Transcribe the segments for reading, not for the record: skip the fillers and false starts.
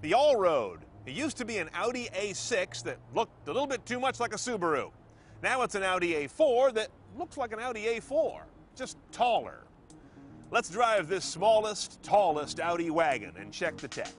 The Allroad. It used to be an Audi A6 that looked a little bit too much like a Subaru. Now it's an Audi A4 that looks like an Audi A4, just taller. Let's drive this smallest, tallest Audi wagon and check the tech.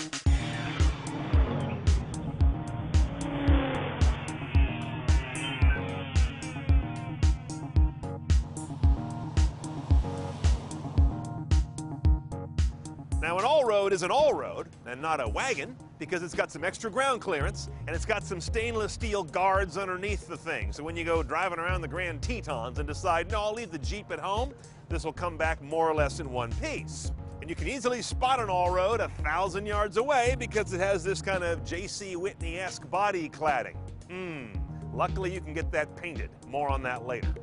Now, an Allroad is an Allroad and not a wagon because it's got some extra ground clearance and it's got some stainless steel guards underneath the thing. So when you go driving around the Grand Tetons and decide, no, I'll leave the Jeep at home, this will come back more or less in one piece. And you can easily spot an Allroad 1,000 yards away because it has this kind of J.C. Whitney-esque body cladding. Luckily you can get that painted. More on that later.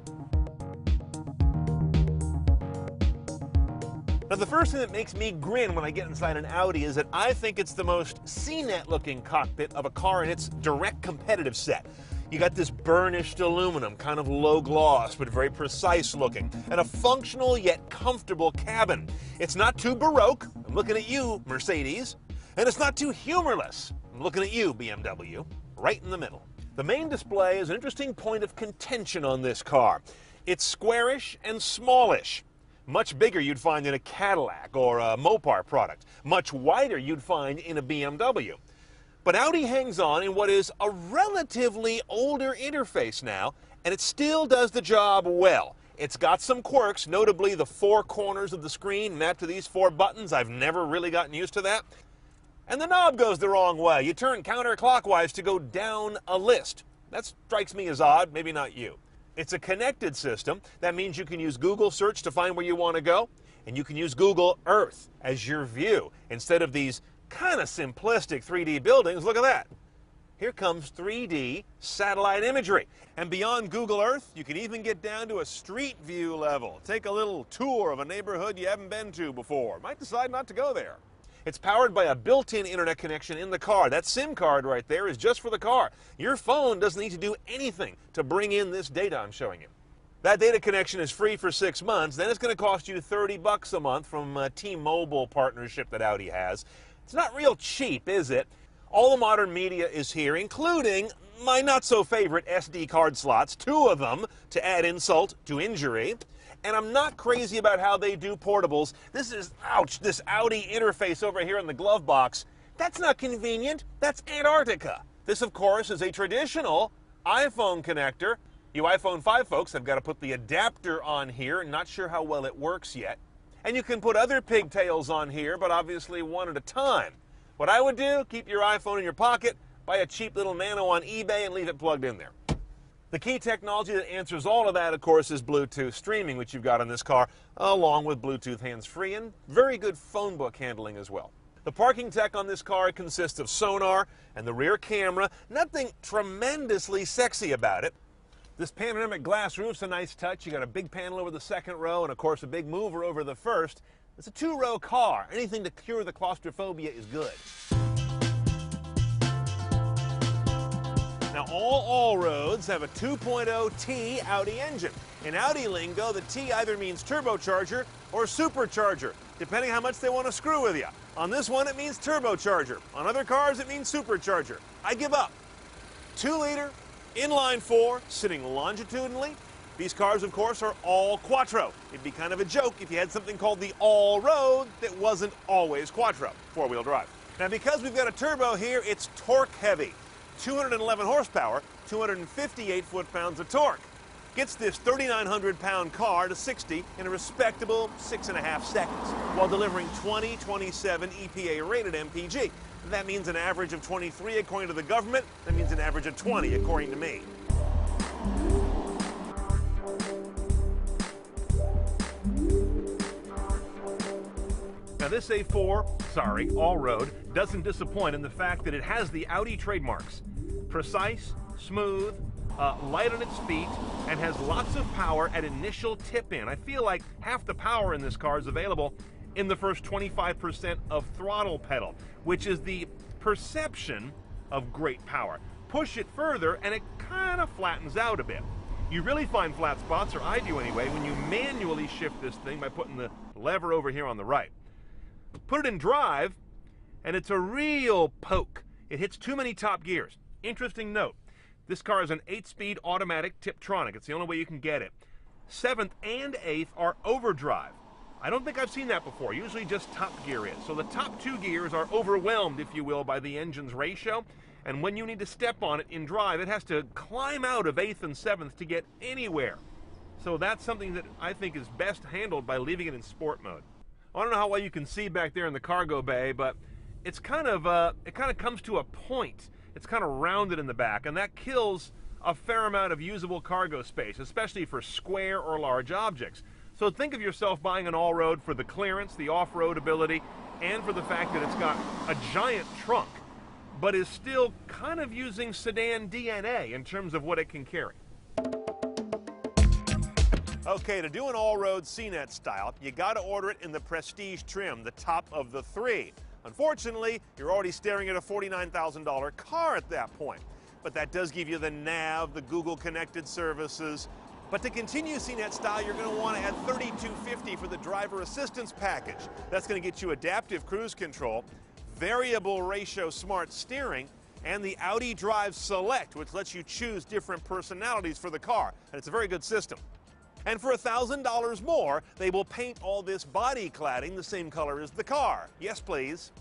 Now, the first thing that makes me grin when I get inside an Audi is that I think it's the most CNET looking cockpit of a car in its direct competitive set. You got this burnished aluminum, kind of low gloss, but very precise looking, and a functional yet comfortable cabin. It's not too Baroque, I'm looking at you, Mercedes, and it's not too humorless. I'm looking at you, BMW, right in the middle. The main display is an interesting point of contention on this car. It's squarish and smallish. Much bigger you'd find in a Cadillac or a Mopar product. Much wider you'd find in a BMW. But Audi hangs on in what is a relatively older interface now, and it still does the job well. It's got some quirks, notably the 4 corners of the screen mapped to these 4 buttons. I've never really gotten used to that. And the knob goes the wrong way. You turn counterclockwise to go down a list. That strikes me as odd, maybe not you. It's a connected system. That means you can use Google search to find where you want to go, and you can use Google Earth as your view. Instead of these kind of simplistic 3D buildings, look at that. Here comes 3D satellite imagery. And beyond Google Earth, you can even get down to a street view level. Take a little tour of a neighborhood you haven't been to before. Might decide not to go there. It's powered by a built-in internet connection in the car. That SIM card right there is just for the car. Your phone doesn't need to do anything to bring in this data I'm showing you. That data connection is free for 6 months. Then it's going to cost you $30 a month from a T-Mobile partnership that Audi has. It's not real cheap, is it? All the modern media is here, including my not-so-favorite SD card slots, 2 of them, to add insult to injury. And I'm not crazy about how they do portables. This is, ouch, this Audi interface over here in the glove box. That's not convenient. That's Antarctica. This, of course, is a traditional iPhone connector. You iPhone 5 folks have got to put the adapter on here. Not sure how well it works yet. And you can put other pigtails on here, but obviously one at a time. What I would do, keep your iPhone in your pocket, buy a cheap little Nano on eBay and leave it plugged in there. The key technology that answers all of that, of course, is Bluetooth streaming, which you've got on this car, along with Bluetooth hands-free and very good phone book handling as well. The parking tech on this car consists of sonar and the rear camera. Nothing tremendously sexy about it. This panoramic glass roof's a nice touch. You got a big panel over the second row and, of course, a big mover over the first. It's a 2-row car. Anything to cure the claustrophobia is good. Now, all Allroads have a 2.0 T Audi engine. In Audi lingo, the T either means turbocharger or supercharger, depending how much they want to screw with you. On this one, it means turbocharger. On other cars, it means supercharger. I give up. 2-liter, inline-4, sitting longitudinally. These cars, of course, are all quattro. It'd be kind of a joke if you had something called the Allroad that wasn't always quattro, 4-wheel drive. Now, because we've got a turbo here, it's torque-heavy. 211 horsepower, 258 foot-pounds of torque. Gets this 3,900-pound car to 60 in a respectable 6.5 seconds, while delivering 2027 EPA-rated MPG. That means an average of 23 according to the government. That means an average of 20 according to me. Now this Allroad, doesn't disappoint in the fact that it has the Audi trademarks. Precise, smooth, light on its feet, and has lots of power at initial tip-in. I feel like half the power in this car is available in the first 25% of throttle pedal, which is the perception of great power. Push it further and it kind of flattens out a bit. You really find flat spots, or I do anyway, when you manually shift this thing by putting the lever over here on the right. Put it in drive, and it's a real poke. It hits too many top gears. Interesting note, this car is an 8-speed automatic Tiptronic. It's the only way you can get it. 7th and 8th are overdrive. I don't think I've seen that before. Usually just top gear is. So the top 2 gears are overwhelmed, if you will, by the engine's ratio. And when you need to step on it in drive, it has to climb out of 8th and 7th to get anywhere. So that's something that I think is best handled by leaving it in sport mode. I don't know how well you can see back there in the cargo bay, but it's kind of comes to a point. It's kind of rounded in the back, and that kills a fair amount of usable cargo space, especially for square or large objects. So think of yourself buying an Allroad for the clearance, the off-road ability, and for the fact that it's got a giant trunk, but is still kind of using sedan DNA in terms of what it can carry. Okay, to do an Allroad CNET style, you got to order it in the Prestige trim, the top of the 3. Unfortunately, you're already staring at a $49,000 car at that point. But that does give you the nav, the Google connected services. But to continue CNET style, you're going to want to add $3,250 for the driver assistance package. That's going to get you adaptive cruise control, variable ratio smart steering, and the Audi Drive Select, which lets you choose different personalities for the car. And it's a very good system. And for $1,000 more, they will paint all this body cladding the same color as the car. Yes, please.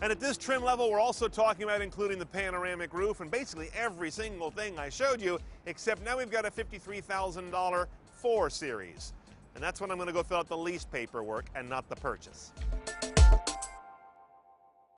And at this trim level, we're also talking about including the panoramic roof and basically every single thing I showed you, except now we've got a $53,000 4 Series. And that's when I'm going to go fill out the lease paperwork and not the purchase.